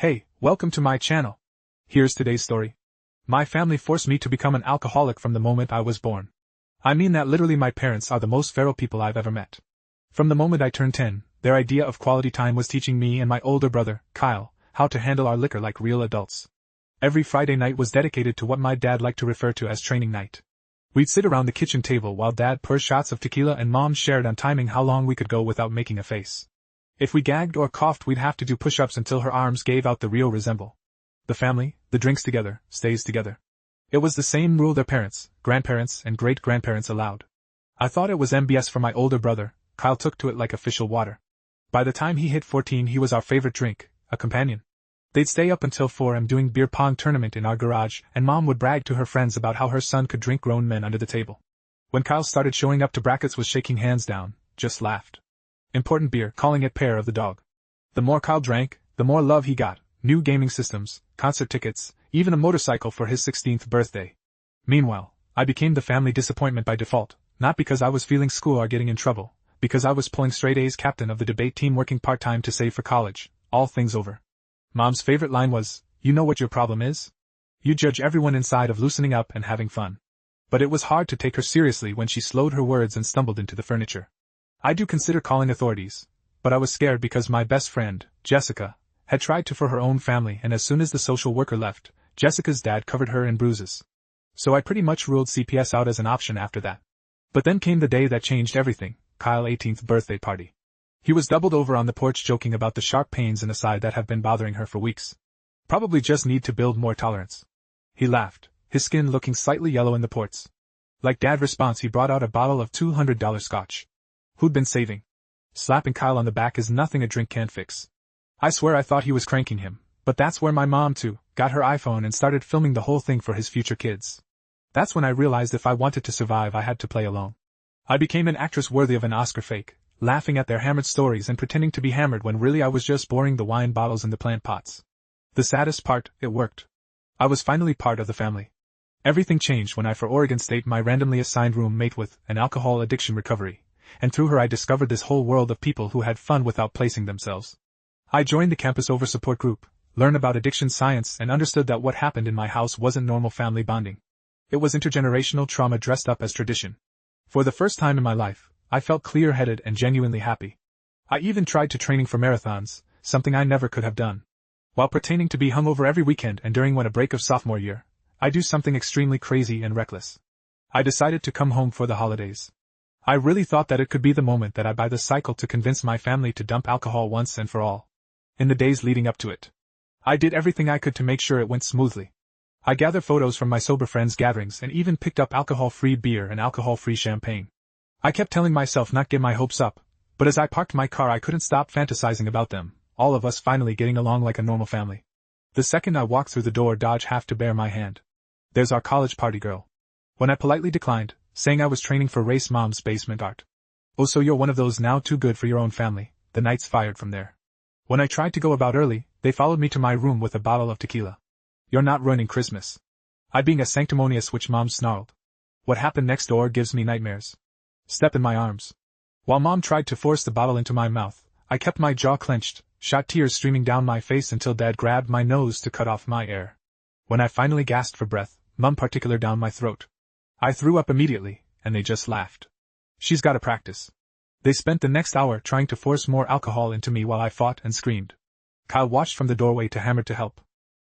Hey, welcome to my channel. Here's today's story. My family forced me to become an alcoholic from the moment I was born. I mean that literally my parents are the most feral people I've ever met. From the moment I turned 10, their idea of quality time was teaching me and my older brother, Kyle, how to handle our liquor like real adults. Every Friday night was dedicated to what my dad liked to refer to as training night. We'd sit around the kitchen table while Dad poured shots of tequila and Mom shared on timing how long we could go without making a face. If we gagged or coughed, we'd have to do push-ups until her arms gave out the real resemble. The family, the drinks together, stays together. It was the same rule their parents, grandparents, and great-grandparents allowed. I thought it was MBS for my older brother. Kyle took to it like official water. By the time he hit 14, he was our favorite drink, a companion. They'd stay up until 4 a.m. doing beer pong tournament in our garage, and Mom would brag to her friends about how her son could drink grown men under the table. When Kyle started showing up to brackets was shaking hands down, just laughed. Important beer, calling it pair of the dog. The more Kyle drank, the more love he got, new gaming systems, concert tickets, even a motorcycle for his 16th birthday. Meanwhile, I became the family disappointment by default, not because I was feeling school or getting in trouble, because I was pulling straight A's, captain of the debate team, working part-time to save for college, all things over. Mom's favorite line was, "You know what your problem is? You judge everyone inside of loosening up and having fun." But it was hard to take her seriously when she slowed her words and stumbled into the furniture. I do consider calling authorities, but I was scared because my best friend, Jessica, had tried to for her own family, and as soon as the social worker left, Jessica's dad covered her in bruises. So I pretty much ruled CPS out as an option after that. But then came the day that changed everything, Kyle's 18th birthday party. He was doubled over on the porch joking about the sharp pains in the side that have been bothering her for weeks. Probably just need to build more tolerance. He laughed, his skin looking slightly yellow in the ports. Like Dad's response, he brought out a bottle of $200 scotch. Who'd been saving? Slapping Kyle on the back is nothing a drink can't fix. I swear I thought he was cranking him, but that's where my mom too got her iPhone and started filming the whole thing for his future kids. That's when I realized if I wanted to survive I had to play alone. I became an actress worthy of an Oscar fake, laughing at their hammered stories and pretending to be hammered when really I was just boring the wine bottles in the plant pots. The saddest part, it worked. I was finally part of the family. Everything changed when I for Oregon State my randomly assigned roommate with an alcohol addiction recovery, and through her I discovered this whole world of people who had fun without placing themselves. I joined the campus over support group, learned about addiction science, and understood that what happened in my house wasn't normal family bonding. It was intergenerational trauma dressed up as tradition. For the first time in my life, I felt clear-headed and genuinely happy. I even tried to training for marathons, something I never could have done. While pretending to be hungover every weekend and during a break of sophomore year, I do something extremely crazy and reckless. I decided to come home for the holidays. I really thought that it could be the moment that I buy the cycle to convince my family to dump alcohol once and for all. In the days leading up to it, I did everything I could to make sure it went smoothly. I gathered photos from my sober friends' gatherings and even picked up alcohol-free beer and alcohol-free champagne. I kept telling myself not get my hopes up, but as I parked my car I couldn't stop fantasizing about them, all of us finally getting along like a normal family. The second I walked through the door, Dodge have to bear my hand. "There's our college party girl." When I politely declined, saying I was training for race, Mom's basement art. "Oh, so you're one of those now too good for your own family," the nights fired from there. When I tried to go about early, they followed me to my room with a bottle of tequila. "You're not ruining Christmas." I being a sanctimonious witch, Mom snarled. "What happened next door gives me nightmares." Step in my arms. While Mom tried to force the bottle into my mouth, I kept my jaw clenched, shot tears streaming down my face until Dad grabbed my nose to cut off my air. When I finally gasped for breath, Mom particular down my throat. I threw up immediately, and they just laughed. "She's gotta practice." They spent the next hour trying to force more alcohol into me while I fought and screamed. Kyle watched from the doorway to hammer to help.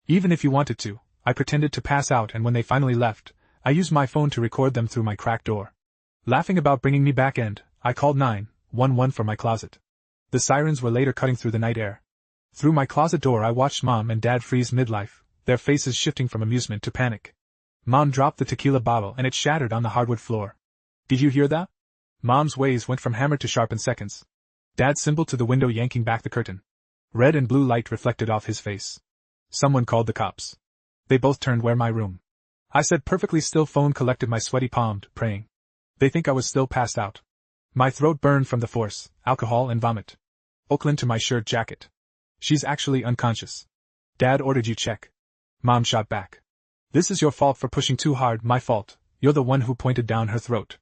Even if you wanted to, I pretended to pass out, and when they finally left, I used my phone to record them through my cracked door. Laughing about bringing me back end, I called 911 from my closet. The sirens were later cutting through the night air. Through my closet door I watched Mom and Dad freeze midlife, their faces shifting from amusement to panic. Mom dropped the tequila bottle and it shattered on the hardwood floor. "Did you hear that?" Mom's ways went from hammer to sharp in seconds. Dad symboled to the window, yanking back the curtain. Red and blue light reflected off his face. "Someone called the cops." They both turned where my room. I said perfectly still, phone collected my sweaty palm, praying. They think I was still passed out. My throat burned from the force, alcohol and vomit. Oakland to my shirt jacket. "She's actually unconscious." "Dad ordered you check." Mom shot back. "This is your fault for pushing too hard." "My fault, you're the one who pointed down her throat."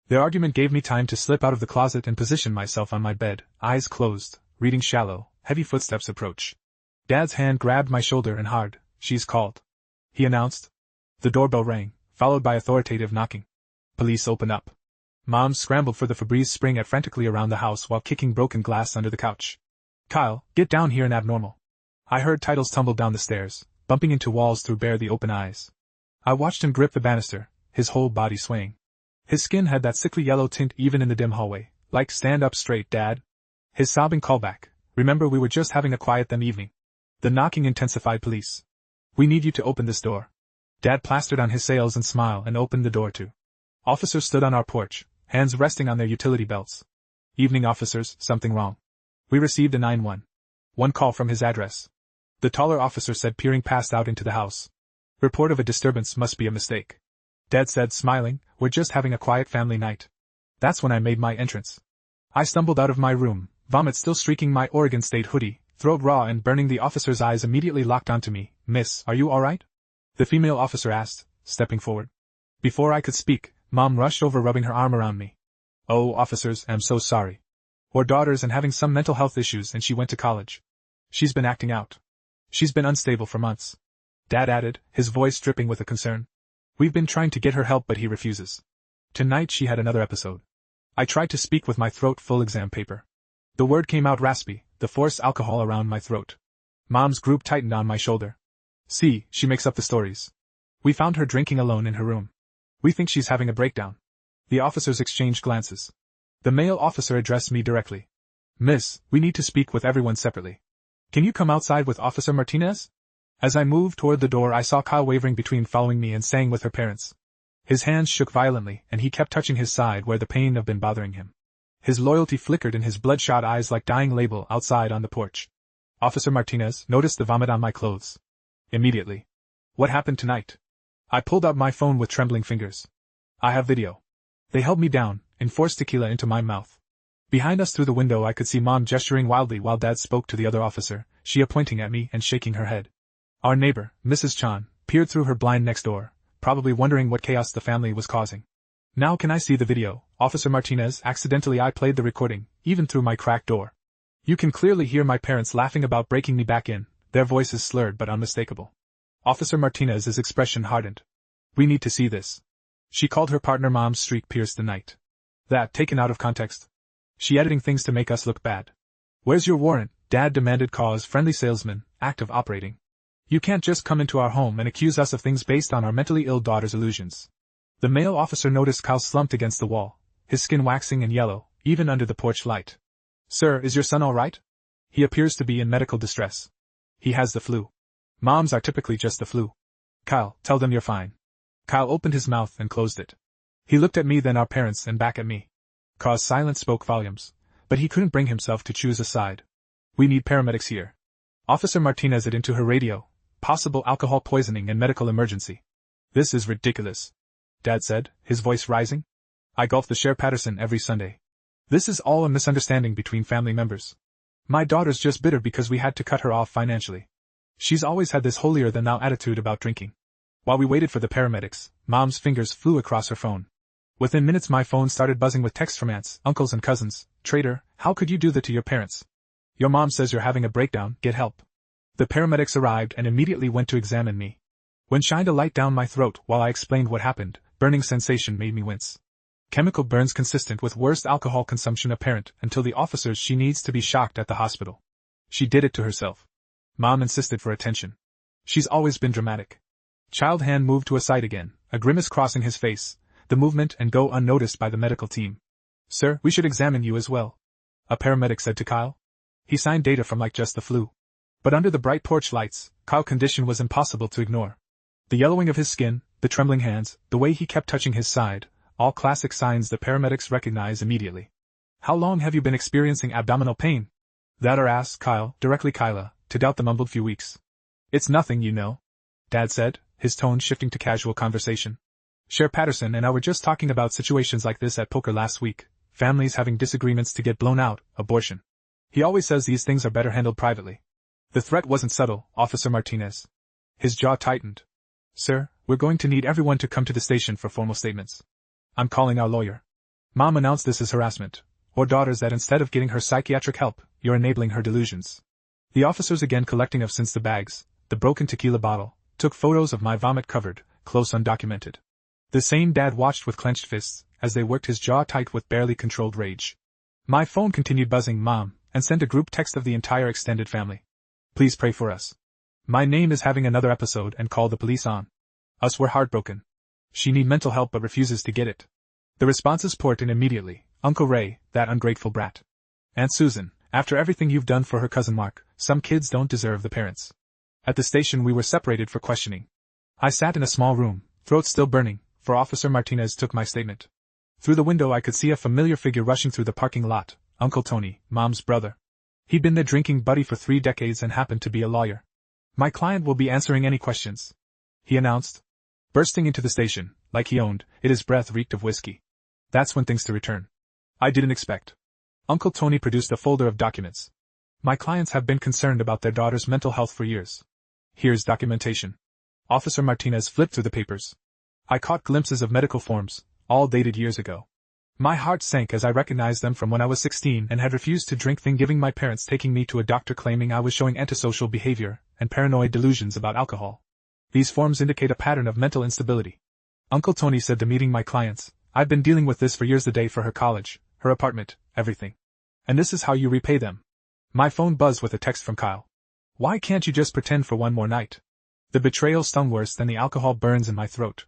Their argument gave me time to slip out of the closet and position myself on my bed, eyes closed, reading shallow, heavy footsteps approach. Dad's hand grabbed my shoulder and hard. "She's called," he announced. The doorbell rang, followed by authoritative knocking. "Police, open up." Mom scrambled for the Febreze spring frantically around the house while kicking broken glass under the couch. "Kyle, get down here and abnormal." I heard Titles tumble down the stairs, bumping into walls through the open eyes. I watched him grip the banister, his whole body swaying. His skin had that sickly yellow tint even in the dim hallway, like "Stand up straight, Dad." His sobbing callback, "Remember we were just having a quiet them evening." The knocking intensified. "Police. We need you to open this door." Dad plastered on his sails and smiled and opened the door too. Officers stood on our porch, hands resting on their utility belts. "Evening, officers, something wrong. We received a 911 call from his address," the taller officer said, peering past out into the house. "Report of a disturbance, must be a mistake." Dad said, smiling, "We're just having a quiet family night." That's when I made my entrance. I stumbled out of my room, vomit still streaking my Oregon State hoodie, throat raw and burning. The officer's eyes immediately locked onto me. "Miss, are you alright?" the female officer asked, stepping forward. Before I could speak, Mom rushed over, rubbing her arm around me. "Oh, officers, I'm so sorry. Our daughter's and having some mental health issues and she went to college. She's been acting out. She's been unstable for months." Dad added, his voice dripping with a concern. "We've been trying to get her help but he refuses. Tonight she had another episode." I tried to speak with my throat full exam paper. The word came out raspy, the forced alcohol around my throat. Mom's group tightened on my shoulder. "See, she makes up the stories. We found her drinking alone in her room. We think she's having a breakdown." The officers exchanged glances. The male officer addressed me directly. "Miss, we need to speak with everyone separately. Can you come outside with Officer Martinez?" As I moved toward the door, I saw Kyle wavering between following me and staying with her parents. His hands shook violently, and he kept touching his side where the pain had been bothering him. His loyalty flickered in his bloodshot eyes like dying label outside on the porch. Officer Martinez noticed the vomit on my clothes. Immediately. "What happened tonight?" I pulled out my phone with trembling fingers. "I have video." They held me down and forced tequila into my mouth. Behind us through the window I could see Mom gesturing wildly while Dad spoke to the other officer, she pointing at me and shaking her head. Our neighbor, Mrs. Chan, peered through her blind next door, probably wondering what chaos the family was causing. "Now can I see the video, Officer Martinez?" Accidentally I played the recording, even through my cracked door. You can clearly hear my parents laughing about breaking me back in, their voices slurred but unmistakable. Officer Martinez's expression hardened. "We need to see this." She called her partner. Mom's streak pierced the night. That, taken out of context. She editing things to make us look bad. "Where's your warrant?" Dad demanded. "Cause friendly salesman, active operating. You can't just come into our home and accuse us of things based on our mentally ill daughter's illusions." The male officer noticed Kyle slumped against the wall, his skin waxing and yellow, even under the porch light. "Sir, is your son all right? He appears to be in medical distress. He has the flu." "Moms are typically just the flu." "Kyle, tell them you're fine." Kyle opened his mouth and closed it. He looked at me, then our parents, and back at me. Kyle's silence spoke volumes, but he couldn't bring himself to choose a side. "We need paramedics here." Officer Martinez had into her radio. "Possible alcohol poisoning and medical emergency." "This is ridiculous," Dad said, his voice rising. "I golf the Sheriff Patterson every Sunday. This is all a misunderstanding between family members. My daughter's just bitter because we had to cut her off financially. She's always had this holier-than-thou attitude about drinking." While we waited for the paramedics, Mom's fingers flew across her phone. Within minutes my phone started buzzing with texts from aunts, uncles and cousins. "Traitor, how could you do that to your parents? Your mom says you're having a breakdown, get help." The paramedics arrived and immediately went to examine me. When shined a light down my throat while I explained what happened, burning sensation made me wince. Chemical burns consistent with worst alcohol consumption apparent until the officers. She needs to be shocked at the hospital. She did it to herself. Mom insisted for attention. She's always been dramatic. Child hand moved to a side again, a grimace crossing his face, the movement and go unnoticed by the medical team. "Sir, we should examine you as well," a paramedic said to Kyle. He signed data from like just the flu. But under the bright porch lights, Kyle's condition was impossible to ignore. The yellowing of his skin, the trembling hands, the way he kept touching his side, all classic signs the paramedics recognized immediately. "How long have you been experiencing abdominal pain?" That or asked Kyle, directly Kyla, to doubt the mumbled "few weeks." "It's nothing, you know," Dad said, his tone shifting to casual conversation. "Sheriff Patterson and I were just talking about situations like this at poker last week, families having disagreements to get blown out, abortion. He always says these things are better handled privately." The threat wasn't subtle, Officer Martinez. His jaw tightened. "Sir, we're going to need everyone to come to the station for formal statements. I'm calling our lawyer." Mom announced this as harassment, or daughters that instead of getting her psychiatric help, you're enabling her delusions. The officers again collecting since the bags, the broken tequila bottle, took photos of my vomit-covered, close undocumented. The same dad watched with clenched fists, as they worked his jaw tight with barely controlled rage. My phone continued buzzing Mom, and sent a group text of the entire extended family. Please pray for us. My name is having another episode and call the police on us. We're heartbroken. She need mental help but refuses to get it. The responses poured in immediately. Uncle Ray, that ungrateful brat. Aunt Susan, after everything you've done for her cousin Mark, some kids don't deserve the parents. At the station we were separated for questioning. I sat in a small room, throat still burning, for Officer Martinez took my statement. Through the window I could see a familiar figure rushing through the parking lot, Uncle Tony, Mom's brother. He'd been their drinking buddy for 3 decades and happened to be a lawyer. My client will be answering any questions, he announced. Bursting into the station, like he owned it, his breath reeked of whiskey. That's when things to return. I didn't expect. Uncle Tony produced a folder of documents. My clients have been concerned about their daughter's mental health for years. Here's documentation. Officer Martinez flipped through the papers. I caught glimpses of medical forms, all dated years ago. My heart sank as I recognized them from when I was 16 and had refused to drink, giving my parents taking me to a doctor claiming I was showing antisocial behavior and paranoid delusions about alcohol. These forms indicate a pattern of mental instability. Uncle Tony said to meeting my clients, I've been dealing with this for years, the day for her college, her apartment, everything. And this is how you repay them. My phone buzzed with a text from Kyle. Why can't you just pretend for one more night? The betrayal stung worse than the alcohol burns in my throat.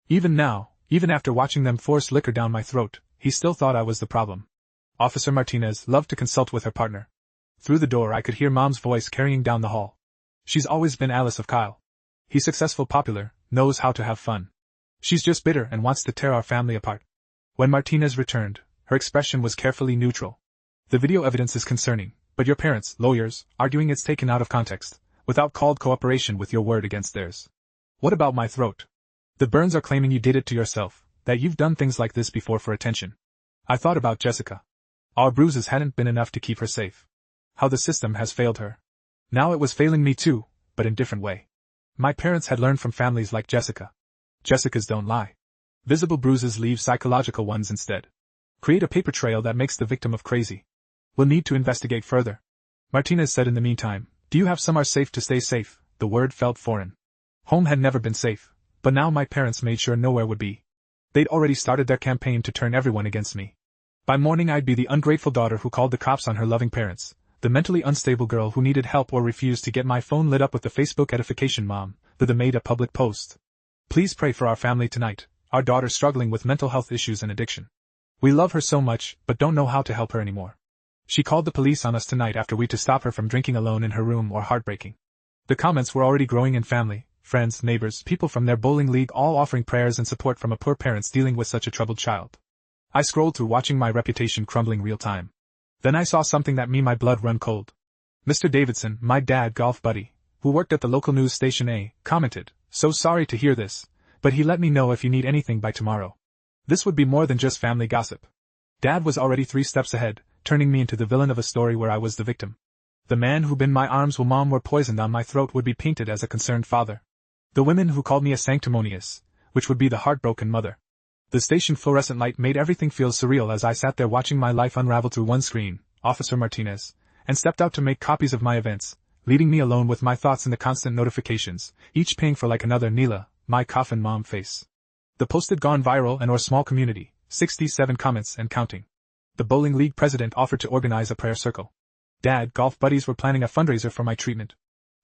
Even now, even after watching them force liquor down my throat, he still thought I was the problem. Officer Martinez loved to consult with her partner. Through the door I could hear Mom's voice carrying down the hall. She's always been Alice of Kyle. He's successful, popular, knows how to have fun. She's just bitter and wants to tear our family apart. When Martinez returned, her expression was carefully neutral. The video evidence is concerning, but your parents, lawyers, arguing it's taken out of context, without called cooperation with your word against theirs. What about my throat? The burns are claiming you did it to yourself, that you've done things like this before for attention. I thought about Jessica. Our bruises hadn't been enough to keep her safe. How the system has failed her. Now it was failing me too, but in different way. My parents had learned from families like Jessica. Jessica's don't lie. Visible bruises leave psychological ones instead. Create a paper trail that makes the victim of crazy. We'll need to investigate further. Martinez said in the meantime, do you have somewhere safe to stay safe? The word felt foreign. Home had never been safe, but now my parents made sure nowhere would be. They'd already started their campaign to turn everyone against me. By morning I'd be the ungrateful daughter who called the cops on her loving parents, the mentally unstable girl who needed help or refused to get my phone lit up with the Facebook edification mom, that made a public post. Please pray for our family tonight, our daughter struggling with mental health issues and addiction. We love her so much, but don't know how to help her anymore. She called the police on us tonight after we to stop her from drinking alone in her room or heartbreaking. The comments were already growing in family, friends, neighbors, people from their bowling league all offering prayers and support from a poor parents dealing with such a troubled child. I scrolled through watching my reputation crumbling real time. Then I saw something that made my blood run cold. Mr. Davidson, my dad golf buddy, who worked at the local news station commented, so sorry to hear this, but he let me know if you need anything by tomorrow. This would be more than just family gossip. Dad was already 3 steps ahead, turning me into the villain of a story where I was the victim. The man who'd been my arms while Mom were poisoned on my throat would be painted as a concerned father. The women who called me a sanctimonious, which would be the heartbroken mother. The station fluorescent light made everything feel surreal as I sat there watching my life unravel through one screen, Officer Martinez, and stepped out to make copies of my events, leaving me alone with my thoughts and the constant notifications, each paying for like another Neela, my coffin mom face. The post had gone viral and our small community, 67 comments and counting. The bowling league president offered to organize a prayer circle. Dad golf buddies were planning a fundraiser for my treatment.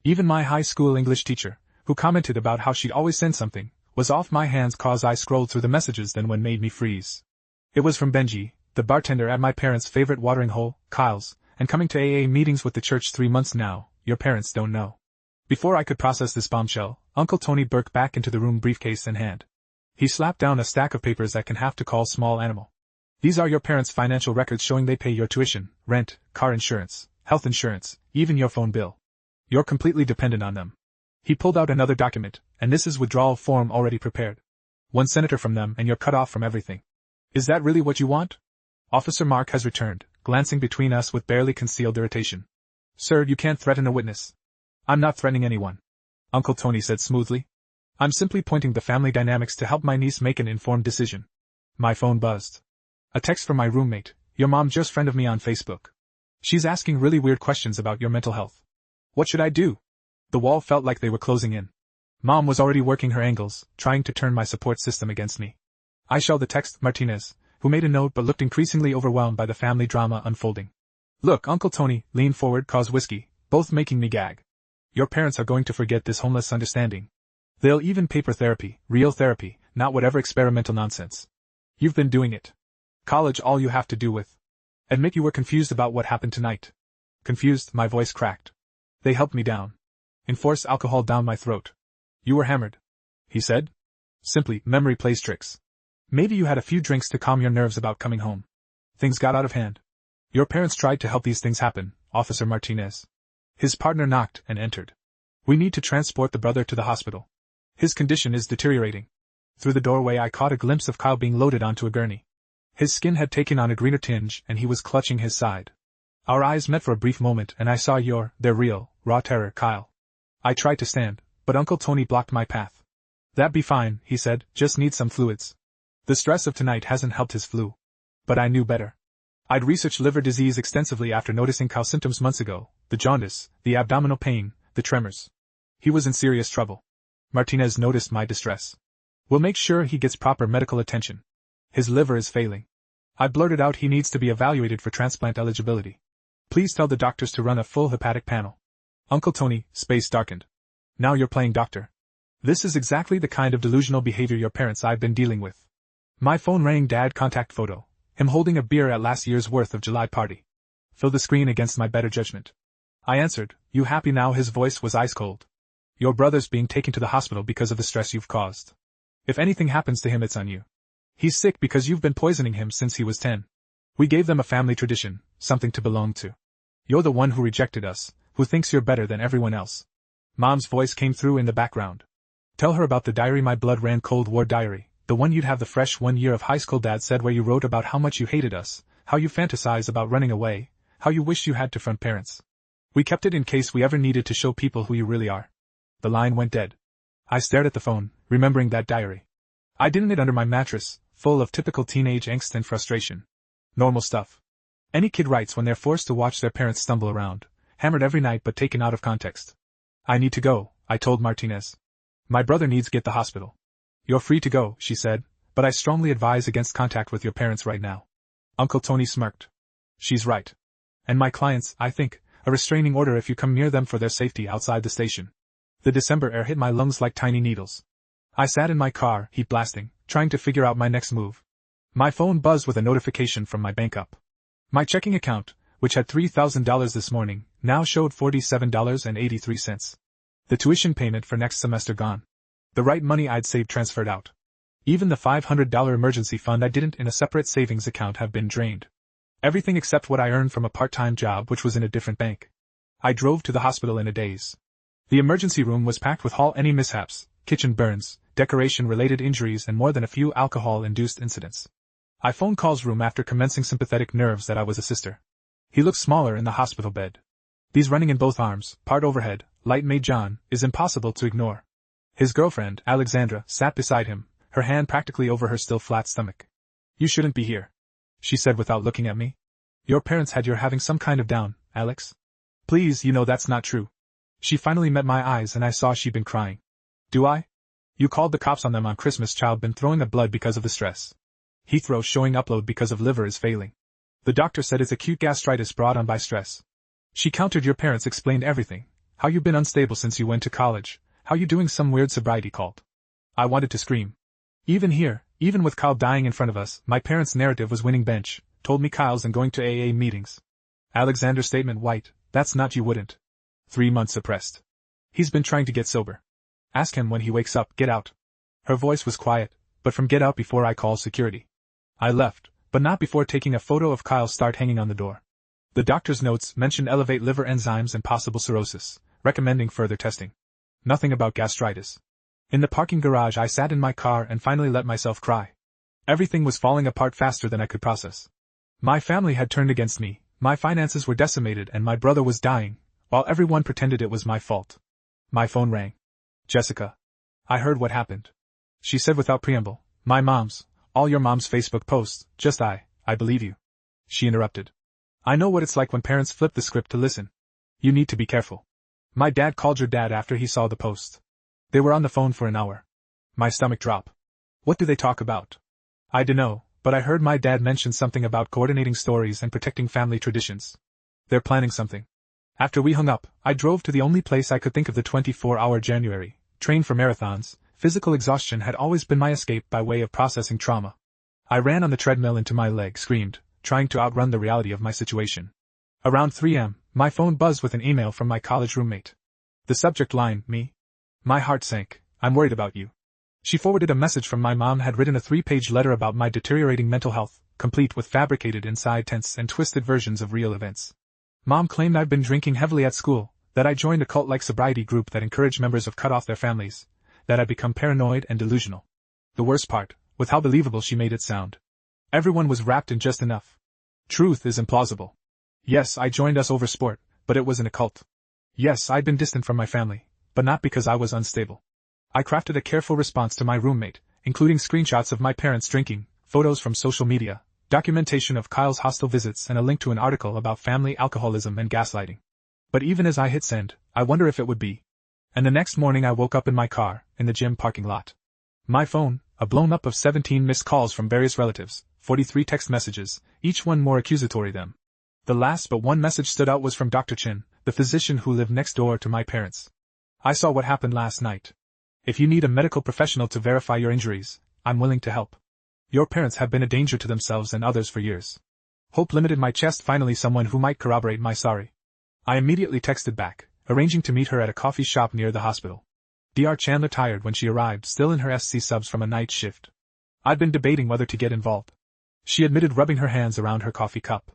Even my high school English teacher, who commented about how she'd always send something, was off my hands cause I scrolled through the messages then one made me freeze. It was from Benji, the bartender at my parents' favorite watering hole, Kyle's, and coming to AA meetings with the church 3 months now, your parents don't know. Before I could process this bombshell, Uncle Tony burked back into the room, briefcase in hand. He slapped down a stack of papers that can have to call small animal. These are your parents' financial records showing they pay your tuition, rent, car insurance, health insurance, even your phone bill. You're completely dependent on them. He pulled out another document, and this is withdrawal form already prepared. 1 senator from them and you're cut off from everything. Is that really what you want? Officer Mark has returned, glancing between us with barely concealed irritation. Sir, you can't threaten a witness. I'm not threatening anyone, Uncle Tony said smoothly. I'm simply pointing the family dynamics to help my niece make an informed decision. My phone buzzed. A text from my roommate, your mom just friend of me on Facebook. She's asking really weird questions about your mental health. What should I do? The wall felt like they were closing in. Mom was already working her angles, trying to turn my support system against me. I shelled the text Martinez, who made a note but looked increasingly overwhelmed by the family drama unfolding. Look, Uncle Tony, lean forward, cause whiskey, both making me gag. Your parents are going to forget this homeless understanding. They'll even paper therapy, real therapy, not whatever experimental nonsense. You've been doing it. College all you have to do with. Admit you were confused about what happened tonight. Confused, my voice cracked. They helped me down. Enforce alcohol down my throat. You were hammered. He said. Simply, memory plays tricks. Maybe you had a few drinks to calm your nerves about coming home. Things got out of hand. Your parents tried to help these things happen, Officer Martinez. His partner knocked and entered. We need to transport the brother to the hospital. His condition is deteriorating. Through the doorway I caught a glimpse of Kyle being loaded onto a gurney. His skin had taken on a greener tinge and he was clutching his side. Our eyes met for a brief moment and I saw their real, raw terror, Kyle. I tried to stand, but Uncle Tony blocked my path. That'd be fine, he said, just need some fluids. The stress of tonight hasn't helped his flu. But I knew better. I'd researched liver disease extensively after noticing Kyle's symptoms months ago, the jaundice, the abdominal pain, the tremors. He was in serious trouble. Martinez noticed my distress. We'll make sure he gets proper medical attention. His liver is failing. I blurted out he needs to be evaluated for transplant eligibility. Please tell the doctors to run a full hepatic panel. Uncle Tony, space darkened. Now you're playing doctor. This is exactly the kind of delusional behavior your parents I've been dealing with. My phone rang. Dad contact photo. Him holding a beer at last year's worth of July party. Fill the screen against my better judgment. I answered, you happy now? His voice was ice cold. Your brother's being taken to the hospital because of the stress you've caused. If anything happens to him it's on you. He's sick because you've been poisoning him since he was 10. We gave them a family tradition, something to belong to. You're the one who rejected us, who thinks you're better than everyone else. Mom's voice came through in the background. Tell her about the diary. My blood ran cold. War diary. The one you'd have the fresh 1 year of high school. Dad said, where you wrote about how much you hated us, how you fantasize about running away, how you wished you had to front parents. We kept it in case we ever needed to show people who you really are. The line went dead. I stared at the phone, remembering that diary. I hid it under my mattress, full of typical teenage angst and frustration. Normal stuff. Any kid writes when they're forced to watch their parents stumble around, hammered every night but taken out of context. I need to go, I told Martinez. My brother needs to get to the hospital. You're free to go, she said, but I strongly advise against contact with your parents right now. Uncle Tony smirked. She's right. And my clients, I think, a restraining order if you come near them for their safety outside the station. The December air hit my lungs like tiny needles. I sat in my car, heat blasting, trying to figure out my next move. My phone buzzed with a notification from my bank app. My checking account, which had $3,000 this morning, now showed $47.83. The tuition payment for next semester gone. The right money I'd saved transferred out. Even the $500 emergency fund I didn't in a separate savings account have been drained. Everything except what I earned from a part-time job which was in a different bank. I drove to the hospital in a daze. The emergency room was packed with any mishaps, kitchen burns, decoration-related injuries and more than a few alcohol-induced incidents. I phoned Carl's room after commencing sympathetic nerves that I was a sister. He looked smaller in the hospital bed. These running in both arms, part overhead, light made John, is impossible to ignore. His girlfriend, Alexandra, sat beside him, her hand practically over her still flat stomach. You shouldn't be here, she said without looking at me. Your parents had you're having some kind of down, Alex. Please, you know that's not true. She finally met my eyes and I saw she'd been crying. Do I? You called the cops on them on Christmas. Child been throwing up blood because of the stress. Heathrow showing upload because of liver is failing. The doctor said it's acute gastritis brought on by stress. She countered your parents explained everything, how you've been unstable since you went to college, how you doing some weird sobriety cult. I wanted to scream. Even here, even with Kyle dying in front of us, my parents' narrative was winning bench, told me Kyle's and going to AA meetings. Alexander's statement white, that's not you wouldn't. 3 months suppressed. He's been trying to get sober. Ask him when he wakes up, get out. Her voice was quiet, but from get out before I call security. I left, but not before taking a photo of Kyle's start hanging on the door. The doctor's notes mentioned elevate liver enzymes and possible cirrhosis, recommending further testing. Nothing about gastritis. In the parking garage I sat in my car and finally let myself cry. Everything was falling apart faster than I could process. My family had turned against me, my finances were decimated and my brother was dying, while everyone pretended it was my fault. My phone rang. Jessica. I heard what happened. She said without preamble, my mom's, all your mom's Facebook posts, just I believe you. She interrupted. I know what it's like when parents flip the script to listen. You need to be careful. My dad called your dad after he saw the post. They were on the phone for an hour. My stomach dropped. What do they talk about? I dunno, but I heard my dad mention something about coordinating stories and protecting family traditions. They're planning something. After we hung up, I drove to the only place I could think of, the 24-hour January, trained for marathons. Physical exhaustion had always been my escape by way of processing trauma. I ran on the treadmill until my leg screamed, trying to outrun the reality of my situation. Around 3 a.m., my phone buzzed with an email from my college roommate. The subject line, me. My heart sank. I'm worried about you. She forwarded a message from my mom had written a 3-page letter about my deteriorating mental health, complete with fabricated inside tense and twisted versions of real events. Mom claimed I'd been drinking heavily at school, that I joined a cult-like sobriety group that encouraged members of cut off their families, that I'd become paranoid and delusional. The worst part, with how believable she made it sound. Everyone was wrapped in just enough. Truth is implausible. Yes, I joined us over sport, but it was in a cult. Yes, I'd been distant from my family, but not because I was unstable. I crafted a careful response to my roommate, including screenshots of my parents drinking, photos from social media, documentation of Kyle's hostile visits, and a link to an article about family alcoholism and gaslighting. But even as I hit send, I wonder if it would be. And the next morning I woke up in my car, in the gym parking lot. My phone, a blown up of 17 missed calls from various relatives, 43 text messages, each one more accusatory than. The last but one message stood out was from Dr. Chin, the physician who lived next door to my parents. I saw what happened last night. If you need a medical professional to verify your injuries, I'm willing to help. Your parents have been a danger to themselves and others for years. Hope limited my chest, finally someone who might corroborate my sorry. I immediately texted back, arranging to meet her at a coffee shop near the hospital. Dr. Chandler tired when she arrived, still in her SC subs from a night shift. I'd been debating whether to get involved. She admitted rubbing her hands around her coffee cup.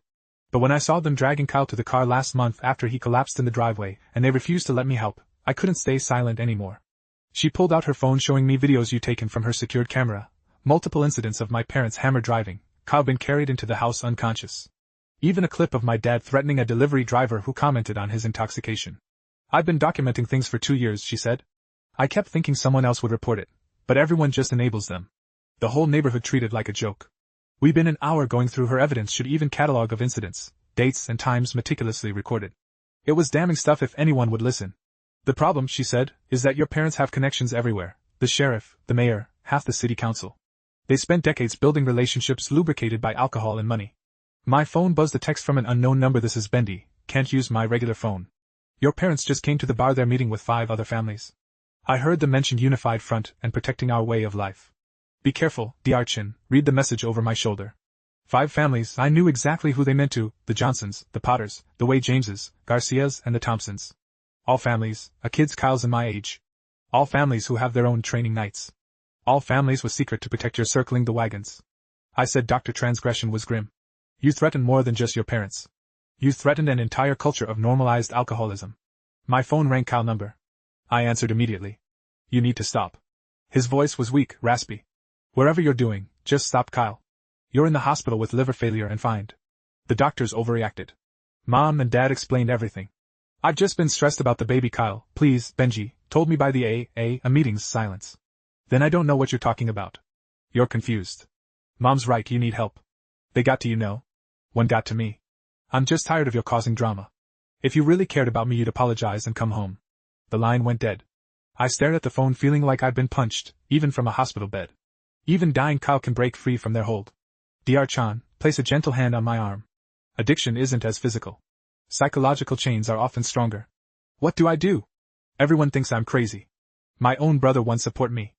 But when I saw them dragging Kyle to the car last month after he collapsed in the driveway, and they refused to let me help, I couldn't stay silent anymore. She pulled out her phone, showing me videos you taken from her secured camera, multiple incidents of my parents hammer driving, Kyle been carried into the house unconscious. Even a clip of my dad threatening a delivery driver who commented on his intoxication. I've been documenting things for 2 years, she said. I kept thinking someone else would report it, but everyone just enables them. The whole neighborhood treated like a joke. We've been an hour going through her evidence, should even catalog of incidents, dates and times meticulously recorded. It was damning stuff if anyone would listen. The problem, she said, is that your parents have connections everywhere. The sheriff, the mayor, half the city council. They spent decades building relationships lubricated by alcohol and money. My phone buzzed a text from an unknown number. This is Bendy, can't use my regular phone. Your parents just came to the bar, they're meeting with 5 other families. I heard them mention unified front and protecting our way of life. Be careful, Dr. Chin, read the message over my shoulder. 5 families, I knew exactly who they meant to, the Johnsons, the Potters, the Wade Jameses, Garcias and the Thompsons. All families, kids Kyle's and my age. All families who have their own training nights. All families with secret to protect your circling the wagons. I said Dr. Transgression was grim. You threatened more than just your parents. You threatened an entire culture of normalized alcoholism. My phone rang. Kyle number. I answered immediately. You need to stop. His voice was weak, raspy. Wherever you're doing, just stop, Kyle. You're in the hospital with liver failure and fined. The doctors overreacted. Mom and Dad explained everything. I've just been stressed about the baby, Kyle. Please, Benji, told me by the a meeting's silence. Then I don't know what you're talking about. You're confused. Mom's right, you need help. They got to you, know? One got to me. I'm just tired of your causing drama. If you really cared about me, you'd apologize and come home. The line went dead. I stared at the phone, feeling like I'd been punched, even from a hospital bed. Even dying Kyle can break free from their hold. Dr. Chan, place a gentle hand on my arm. Addiction isn't as physical. Psychological chains are often stronger. What do I do? Everyone thinks I'm crazy. My own brother won't support me.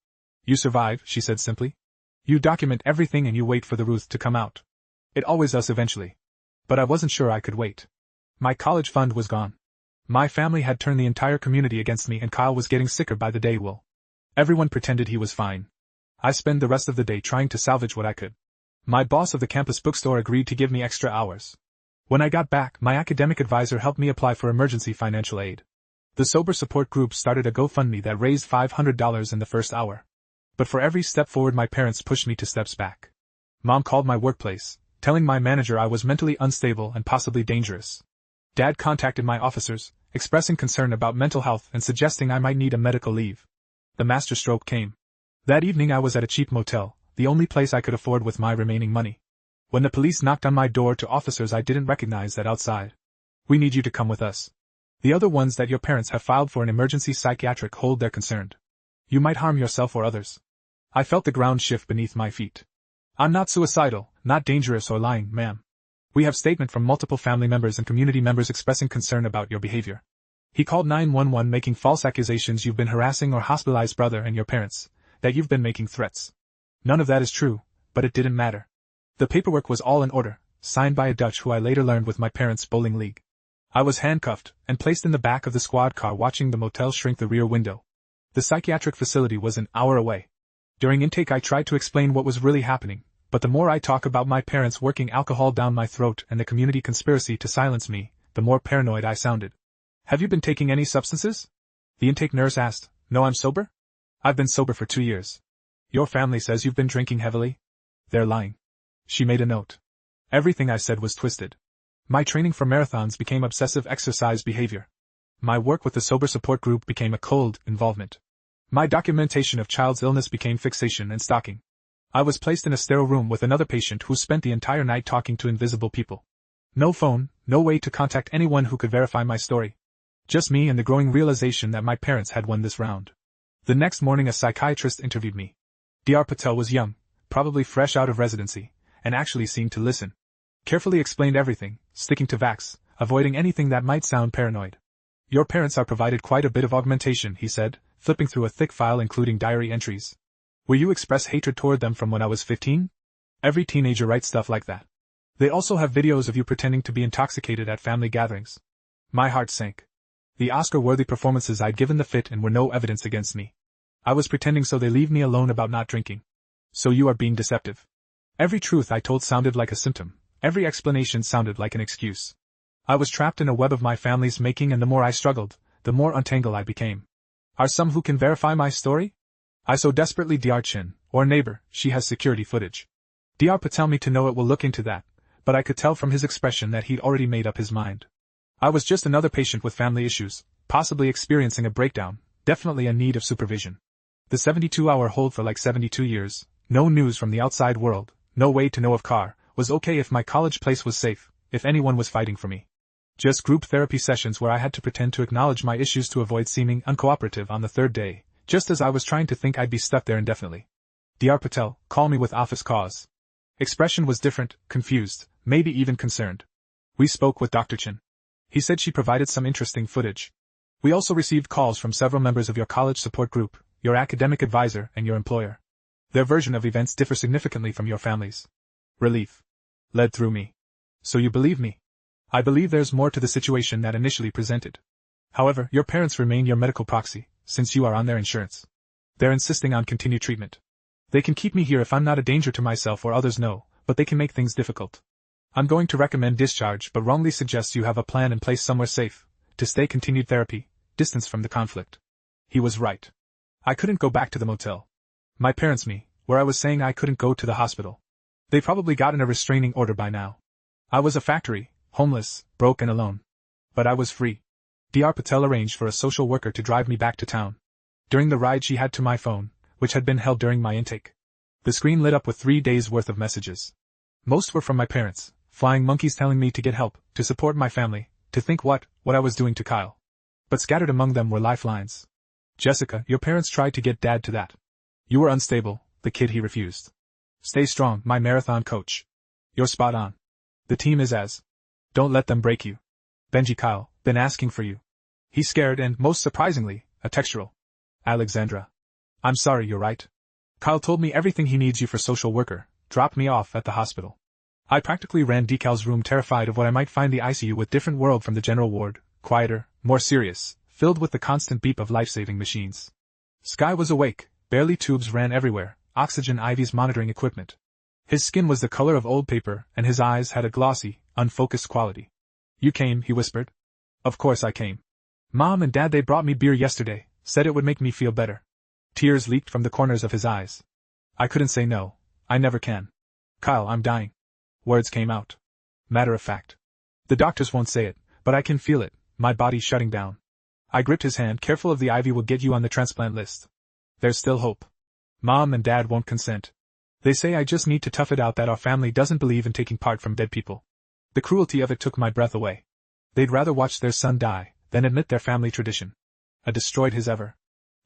You survive, she said simply. You document everything and you wait for the truth to come out. It always does eventually. But I wasn't sure I could wait. My college fund was gone. My family had turned the entire community against me, and Kyle was getting sicker by the day. Everyone pretended he was fine. I spent the rest of the day trying to salvage what I could. My boss of the campus bookstore agreed to give me extra hours. When I got back, my academic advisor helped me apply for emergency financial aid. The sober support group started a GoFundMe that raised $500 in the first hour. But for every step forward, my parents pushed me 2 steps back. Mom called my workplace, telling my manager I was mentally unstable and possibly dangerous. Dad contacted my officers, expressing concern about mental health and suggesting I might need a medical leave. The masterstroke came. That evening I was at a cheap motel, the only place I could afford with my remaining money. When the police knocked on my door, to officers I didn't recognize, that outside. We need you to come with us. The other ones that your parents have filed for an emergency psychiatric hold they're concerned. You might harm yourself or others. I felt the ground shift beneath my feet. I'm not suicidal, not dangerous or lying, ma'am. We have statement from multiple family members and community members expressing concern about your behavior. He called 911 making false accusations you've been harassing or hospitalized brother and your parents, that you've been making threats. None of that is true, but it didn't matter. The paperwork was all in order, signed by a Dutch who I later learned with my parents' bowling league. I was handcuffed and placed in the back of the squad car watching the motel shrink the rear window. The psychiatric facility was an hour away. During intake I tried to explain what was really happening, but the more I talk about my parents working alcohol down my throat and the community conspiracy to silence me, the more paranoid I sounded. Have you been taking any substances? The intake nurse asked. No, I'm sober? I've been sober for 2 years. Your family says you've been drinking heavily? They're lying. She made a note. Everything I said was twisted. My training for marathons became obsessive exercise behavior. My work with the sober support group became a cold involvement. My documentation of child's illness became fixation and stalking. I was placed in a sterile room with another patient who spent the entire night talking to invisible people. No phone, no way to contact anyone who could verify my story. Just me and the growing realization that my parents had won this round. The next morning a psychiatrist interviewed me. Dr. Patel was young, probably fresh out of residency, and actually seemed to listen. Carefully explained everything, sticking to facts, avoiding anything that might sound paranoid. Your parents are provided quite a bit of augmentation, he said, flipping through a thick file including diary entries. Will you express hatred toward them from when I was 15? Every teenager writes stuff like that. They also have videos of you pretending to be intoxicated at family gatherings. My heart sank. The Oscar-worthy performances I'd given the fit and were no evidence against me. I was pretending so they leave me alone about not drinking. So you are being deceptive. Every truth I told sounded like a symptom, every explanation sounded like an excuse. I was trapped in a web of my family's making, and the more I struggled, the more untangled I became. Are some who can verify my story? I so desperately Dr. Chin, or neighbor, she has security footage. Dr. Patel me to know it will look into that, but I could tell from his expression that he'd already made up his mind. I was just another patient with family issues, possibly experiencing a breakdown, definitely in need of supervision. The 72-hour hold for like 72 years, no news from the outside world, no way to know if Carr was okay, if my college place was safe, if anyone was fighting for me. Just group therapy sessions where I had to pretend to acknowledge my issues to avoid seeming uncooperative on the third day, just as I was trying to think I'd be stuck there indefinitely. Dr. Patel, call me with office cause. Expression was different, confused, maybe even concerned. We spoke with Dr. Chin. He said she provided some interesting footage. We also received calls from several members of your college support group, your academic advisor, and your employer. Their version of events differ significantly from your family's. Relief led through me. So you believe me? I believe there's more to the situation that initially presented. However, your parents remain your medical proxy, since you are on their insurance. They're insisting on continued treatment. They can keep me here if I'm not a danger to myself or others, no, but they can make things difficult. I'm going to recommend discharge but wrongly suggest you have a plan in place somewhere safe, to stay continued therapy, distance from the conflict. He was right. I couldn't go back to the motel. My parents me, where I was saying I couldn't go to the hospital. They probably gotten a restraining order by now. I was a factory, homeless, broke and alone. But I was free. Dr. Patel arranged for a social worker to drive me back to town. During the ride she had to my phone, which had been held during my intake. The screen lit up with 3 days' worth of messages. Most were from my parents, flying monkeys telling me to get help, to support my family, to think what I was doing to Kyle. But scattered among them were lifelines. Jessica, your parents tried to get Dad to that. You were unstable, the kid, he refused. Stay strong, my marathon coach. You're spot on. The team is as. Don't let them break you. Benji, Kyle, been asking for you. He's scared and, most surprisingly, a textural. Alexandra. I'm sorry, you're right. Kyle told me everything he needs you for social worker, dropped me off at the hospital. I practically ran Decal's room terrified of what I might find the ICU with different world from the general ward, quieter, more serious, filled with the constant beep of life-saving machines. Sky was awake, barely tubes ran everywhere, oxygen IVs monitoring equipment. His skin was the color of old paper and his eyes had a glossy, unfocused quality. You came, he whispered. Of course I came. Mom and Dad, they brought me beer yesterday, said it would make me feel better. Tears leaked from the corners of his eyes. I couldn't say no, I never can. Kyle, I'm dying. Words came out. Matter of fact. The doctors won't say it, but I can feel it, my body shutting down. I gripped his hand, careful of the IV will get you on the transplant list. There's still hope. Mom and Dad won't consent. They say I just need to tough it out, that our family doesn't believe in taking part from dead people. The cruelty of it took my breath away. They'd rather watch their son die then admit their family tradition. A destroyed his ever.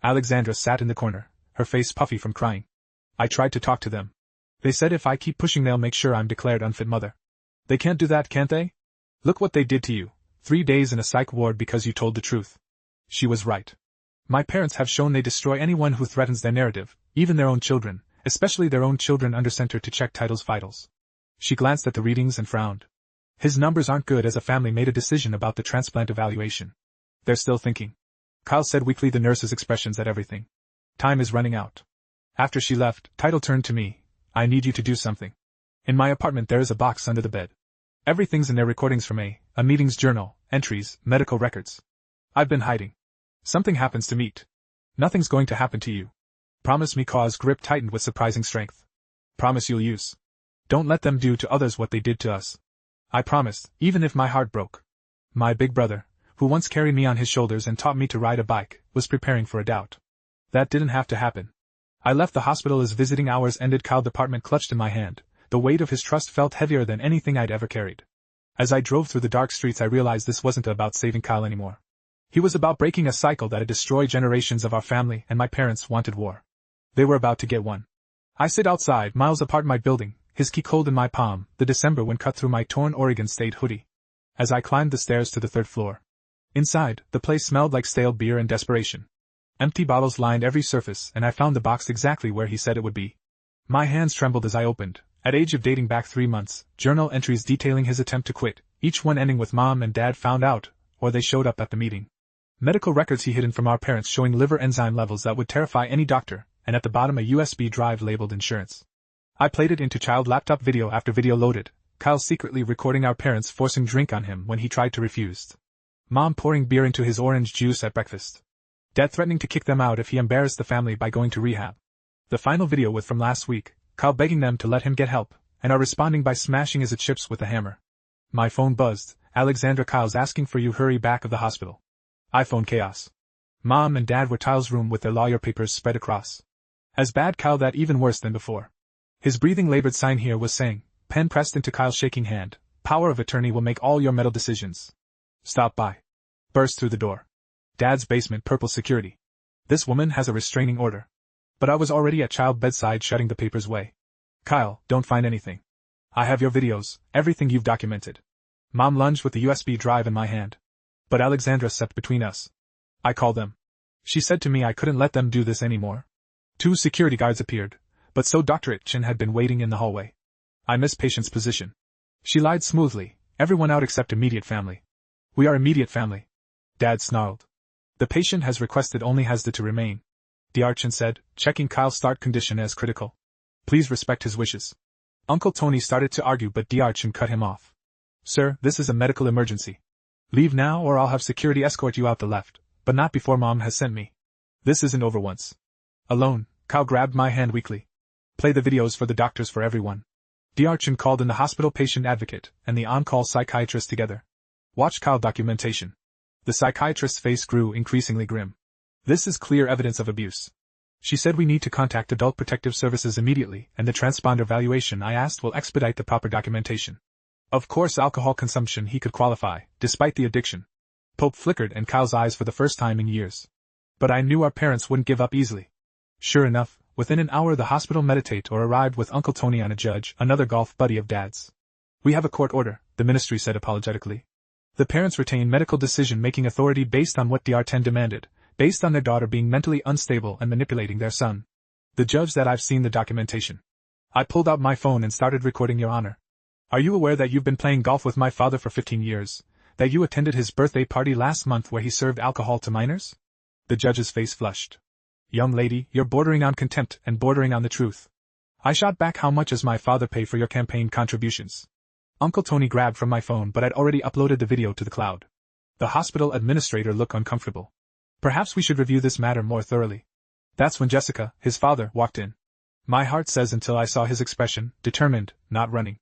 Alexandra sat in the corner, her face puffy from crying. I tried to talk to them. They said if I keep pushing they'll make sure I'm declared unfit mother. They can't do that, can't they? Look what they did to you. 3 days in a psych ward because you told the truth. She was right. My parents have shown they destroy anyone who threatens their narrative, even their own children, especially their own children under center to check titles vitals. She glanced at the readings and frowned. His numbers aren't good as a family made a decision about the transplant evaluation. They're still thinking. Kyle said weakly, the nurse's expressions at everything. Time is running out. After she left, Title turned to me. I need you to do something. In my apartment there is a box under the bed. Everything's in there, recordings from a meeting's journal, entries, medical records. I've been hiding. Something happens to Meet. Nothing's going to happen to you. Promise me. Kaw's grip tightened with surprising strength. Promise you'll use. Don't let them do to others what they did to us. I promised, even if my heart broke. My big brother, who once carried me on his shoulders and taught me to ride a bike, was preparing for a doubt. That didn't have to happen. I left the hospital as visiting hours ended. Kyle department clutched in my hand. The weight of his trust felt heavier than anything I'd ever carried. As I drove through the dark streets I realized this wasn't about saving Kyle anymore. He was about breaking a cycle that had destroyed generations of our family, and my parents wanted war. They were about to get one. I sit outside, miles apart my building, his key cold in my palm, the December wind cut through my torn Oregon State hoodie. As I climbed the stairs to the 3rd floor. Inside, the place smelled like stale beer and desperation. Empty bottles lined every surface, and I found the box exactly where he said it would be. My hands trembled as I opened. At age of dating back 3 months, journal entries detailing his attempt to quit, each one ending with Mom and Dad found out, or they showed up at the meeting. Medical records he hidden from our parents showing liver enzyme levels that would terrify any doctor, and at the bottom a USB drive labeled insurance. I played it into child laptop. Video after video loaded, Kyle secretly recording our parents forcing drink on him when he tried to refuse. Mom pouring beer into his orange juice at breakfast. Dad threatening to kick them out if he embarrassed the family by going to rehab. The final video was from last week, Kyle begging them to let him get help, and are responding by smashing his chips with a hammer. My phone buzzed. Alexandra, Kyle's asking for you, hurry back of the hospital. iPhone chaos. Mom and Dad were Kyle's room with their lawyer papers spread across. As bad, Kyle, that even worse than before. His breathing labored sign here was saying, pen pressed into Kyle's shaking hand, power of attorney will make all your medical decisions. Stop by. Burst through the door. Dad's basement, purple security. This woman has a restraining order. But I was already at child bedside shutting the papers away. Kyle, don't find anything. I have your videos, everything you've documented. Mom lunged with the USB drive in my hand. But Alexandra stepped between us. I called them. She said to me I couldn't let them do this anymore. 2 security guards appeared, but so Dr. Itchin had been waiting in the hallway. I missed patient's position. She lied smoothly, everyone out except immediate family. We are immediate family. Dad snarled. The patient has requested only has to remain. D'Archin said, checking Kyle's start condition as critical. Please respect his wishes. Uncle Tony started to argue but D'Archin cut him off. Sir, this is a medical emergency. Leave now or I'll have security escort you out the left, but not before Mom has sent me. This isn't over once. Alone, Kyle grabbed my hand weakly. Play the videos for the doctors, for everyone. D'Archin called in the hospital patient advocate and the on-call psychiatrist together. Watch Kyle documentation. The psychiatrist's face grew increasingly grim. This is clear evidence of abuse. She said we need to contact Adult Protective Services immediately, and the transponder evaluation I asked will expedite the proper documentation. Of course, alcohol consumption he could qualify, despite the addiction. Pope flickered in Kyle's eyes for the first time in years. But I knew our parents wouldn't give up easily. Sure enough, within an hour the hospital meditate or arrived with Uncle Tony on a judge, another golf buddy of Dad's. We have a court order, the ministry said apologetically. The parents retain medical decision-making authority based on what D'Arten demanded, based on their daughter being mentally unstable and manipulating their son. The judge that I've seen the documentation. I pulled out my phone and started recording, Your Honor. Are you aware that you've been playing golf with my father for 15 years? That you attended his birthday party last month where he served alcohol to minors? The judge's face flushed. Young lady, you're bordering on contempt and bordering on the truth. I shot back, how much does my father pay for your campaign contributions? Uncle Tony grabbed from my phone, but I'd already uploaded the video to the cloud. The hospital administrator looked uncomfortable. Perhaps we should review this matter more thoroughly. That's when Jessica, his father, walked in. My heart says until I saw his expression, determined, not running.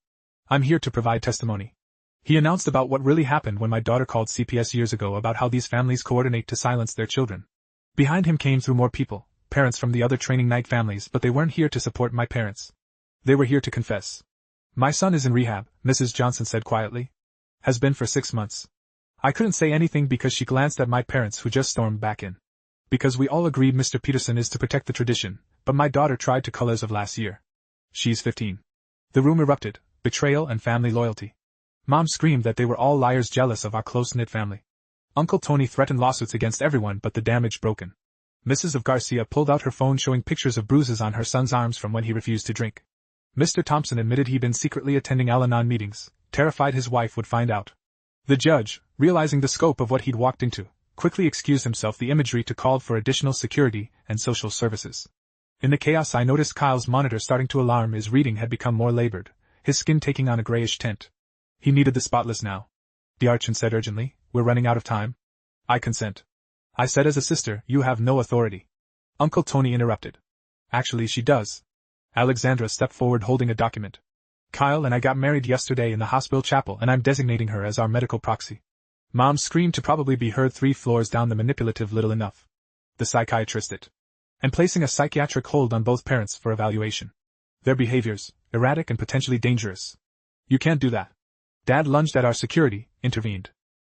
I'm here to provide testimony. He announced about what really happened when my daughter called CPS years ago about how these families coordinate to silence their children. Behind him came through more people, parents from the other training night families, but they weren't here to support my parents. They were here to confess. My son is in rehab, Mrs. Johnson said quietly. Has been for 6 months. I couldn't say anything because she glanced at my parents who just stormed back in. Because we all agreed Mr. Peterson is to protect the tradition, but my daughter tried to colors of last year. She's 15. The room erupted, betrayal and family loyalty. Mom screamed that they were all liars jealous of our close-knit family. Uncle Tony threatened lawsuits against everyone but the damage broken. Mrs. of Garcia pulled out her phone showing pictures of bruises on her son's arms from when he refused to drink. Mr. Thompson admitted he'd been secretly attending Al-Anon meetings, terrified his wife would find out. The judge, realizing the scope of what he'd walked into, quickly excused himself. The imagery called for additional security and social services. In the chaos I noticed Kyle's monitor starting to alarm. His reading had become more labored, his skin taking on a grayish tint. He needed the spotless now. D'Archin said urgently, "We're running out of time." "I consent." I said as a sister, "You have no authority." Uncle Tony interrupted. "Actually she does." Alexandra stepped forward holding a document. "Kyle and I got married yesterday in the hospital chapel and I'm designating her as our medical proxy." Mom screamed to probably be heard 3 floors down. The manipulative little enough. The psychiatrist it. And placing a psychiatric hold on both parents for evaluation. Their behaviors, erratic and potentially dangerous. "You can't do that." Dad lunged at our security, intervened.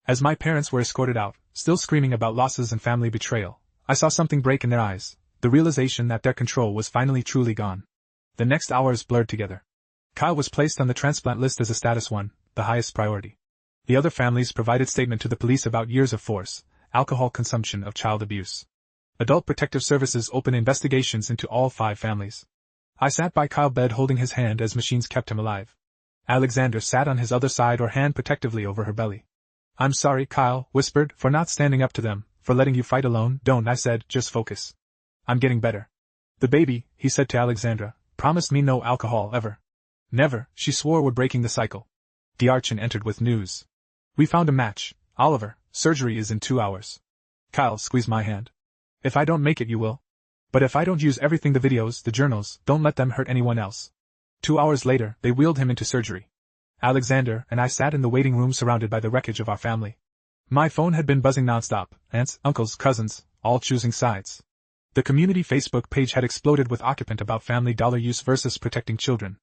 As my parents were escorted out, still screaming about losses and family betrayal, I saw something break in their eyes, the realization that their control was finally truly gone. The next hours blurred together. Kyle was placed on the transplant list as a status 1, the highest priority. The other families provided statement to the police about years of force, alcohol consumption of child abuse. Adult Protective Services opened investigations into all 5 families. I sat by Kyle's bed holding his hand as machines kept him alive. Alexander sat on his other side or hand protectively over her belly. "I'm sorry," Kyle whispered, "for not standing up to them, for letting you fight alone." "Don't," I said, "just focus. I'm getting better." "The baby," he said to Alexandra, "promised me no alcohol ever." "Never," she swore, "we're breaking the cycle." D'Archin entered with news. "We found a match, Oliver, surgery is in 2 hours." Kyle squeezed my hand. "If I don't make it you will. But if I don't use everything, the videos, the journals, don't let them hurt anyone else." 2 hours later, they wheeled him into surgery. Alexander and I sat in the waiting room surrounded by the wreckage of our family. My phone had been buzzing nonstop, aunts, uncles, cousins, all choosing sides. The community Facebook page had exploded with occupant about family dollar use versus protecting children.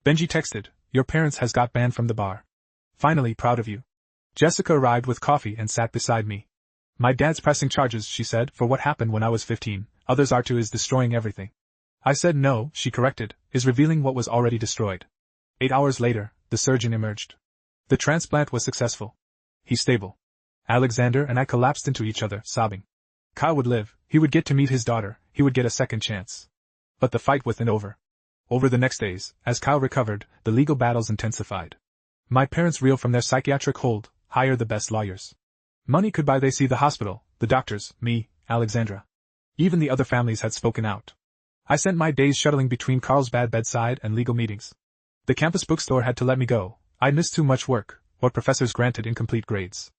Benji texted, "Your parents has got banned from the bar. Finally, proud of you." Jessica arrived with coffee and sat beside me. "My dad's pressing charges," she said, "for what happened when I was 15, others are too, is destroying everything." I said no, she corrected, is revealing what was already destroyed. 8 hours later, the surgeon emerged. The transplant was successful. He's stable. Alexander and I collapsed into each other, sobbing. Kyle would live, he would get to meet his daughter, he would get a second chance. But the fight wasn't over. Over the next days, as Kyle recovered, the legal battles intensified. My parents reeled from their psychiatric hold, hire the best lawyers. Money could buy. They see the hospital, the doctors, me, Alexandra. Even the other families had spoken out. I spent my days shuttling between Carlsbad bedside and legal meetings. The campus bookstore had to let me go. I'd missed too much work, or professors granted incomplete grades.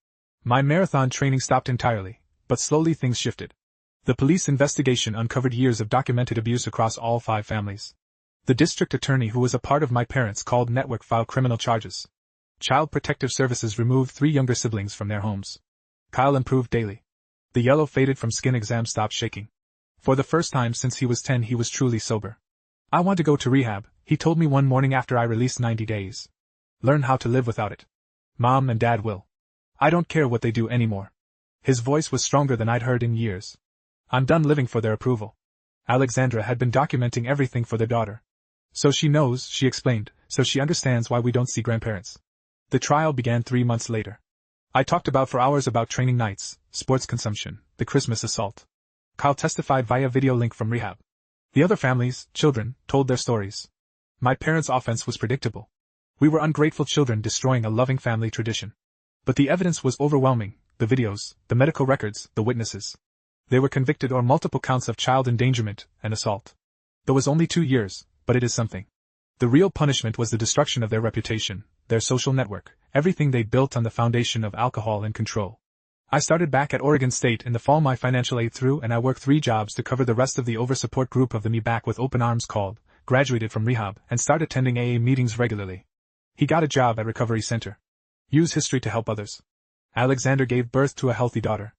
My marathon training stopped entirely, but slowly things shifted. The police investigation uncovered years of documented abuse across all 5 families. The district attorney who was a part of my parents' called network filed criminal charges. Child Protective Services removed 3 younger siblings from their homes. Kyle improved daily. The yellow faded from skin, exam stopped shaking. For the first time since he was 10 he was truly sober. "I want to go to rehab," he told me one morning after I released 90 days. "Learn how to live without it. Mom and Dad will. I don't care what they do anymore." His voice was stronger than I'd heard in years. "I'm done living for their approval." Alexandra had been documenting everything for their daughter. "So she knows," she explained, "so she understands why we don't see grandparents." The trial began 3 months later. I talked for hours about training nights, sports consumption, the Christmas assault. Kyle testified via video link from rehab. The other families, children, told their stories. My parents' offense was predictable. We were ungrateful children destroying a loving family tradition. But the evidence was overwhelming, the videos, the medical records, the witnesses. They were convicted on multiple counts of child endangerment and assault. There was only 2 years, but it is something. The real punishment was the destruction of their reputation, their social network, everything they built on the foundation of alcohol and control. I started back at Oregon State in the fall. My financial aid through, and I worked 3 jobs to cover the rest of the over-support group of the Me Back with Open Arms called, graduated from rehab, and started attending AA meetings regularly. He got a job at Recovery Center. Use history to help others. Alexander gave birth to a healthy daughter.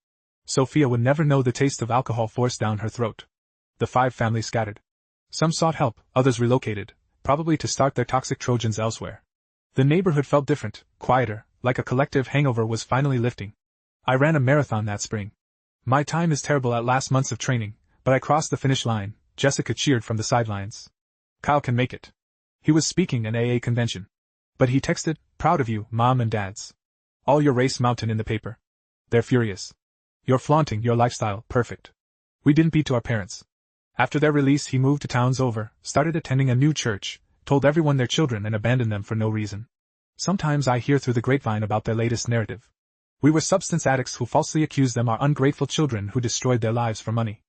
Sophia would never know the taste of alcohol forced down her throat. The 5 families scattered. Some sought help, others relocated, probably to start their toxic Trojans elsewhere. The neighborhood felt different, quieter, like a collective hangover was finally lifting. I ran a marathon that spring. My time is terrible at last months of training, but I crossed the finish line. Jessica cheered from the sidelines. Kyle can make it. He was speaking an AA convention. But he texted, proud of you, Mom and Dads. All your race mountain in the paper. They're furious. You're flaunting your lifestyle, perfect. We didn't beat to our parents. After their release he moved to towns over, started attending a new church, told everyone their children and abandoned them for no reason. Sometimes I hear through the grapevine about their latest narrative. We were substance addicts who falsely accused them are ungrateful children who destroyed their lives for money.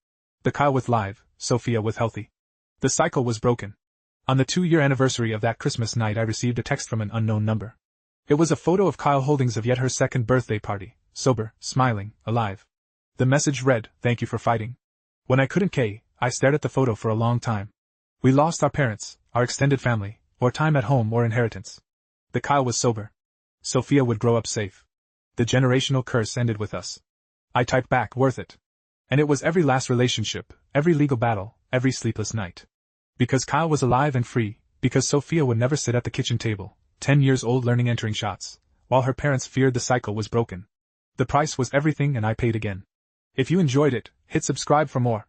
The Kyle with live, Sophia with healthy. The cycle was broken. On the 2-year anniversary of that Christmas night I received a text from an unknown number. It was a photo of Kyle holdings of yet her second birthday party, sober, smiling, alive. The message read, thank you for fighting. When I couldn't I stared at the photo for a long time. We lost our parents, our extended family, or time at home or inheritance. The Kyle was sober. Sophia would grow up safe. The generational curse ended with us. I typed back, worth it. And it was every last relationship, every legal battle, every sleepless night. Because Kyle was alive and free, because Sophia would never sit at the kitchen table, 10 years old learning entering shots, while her parents feared the cycle was broken. The price was everything and I paid again. If you enjoyed it, hit subscribe for more.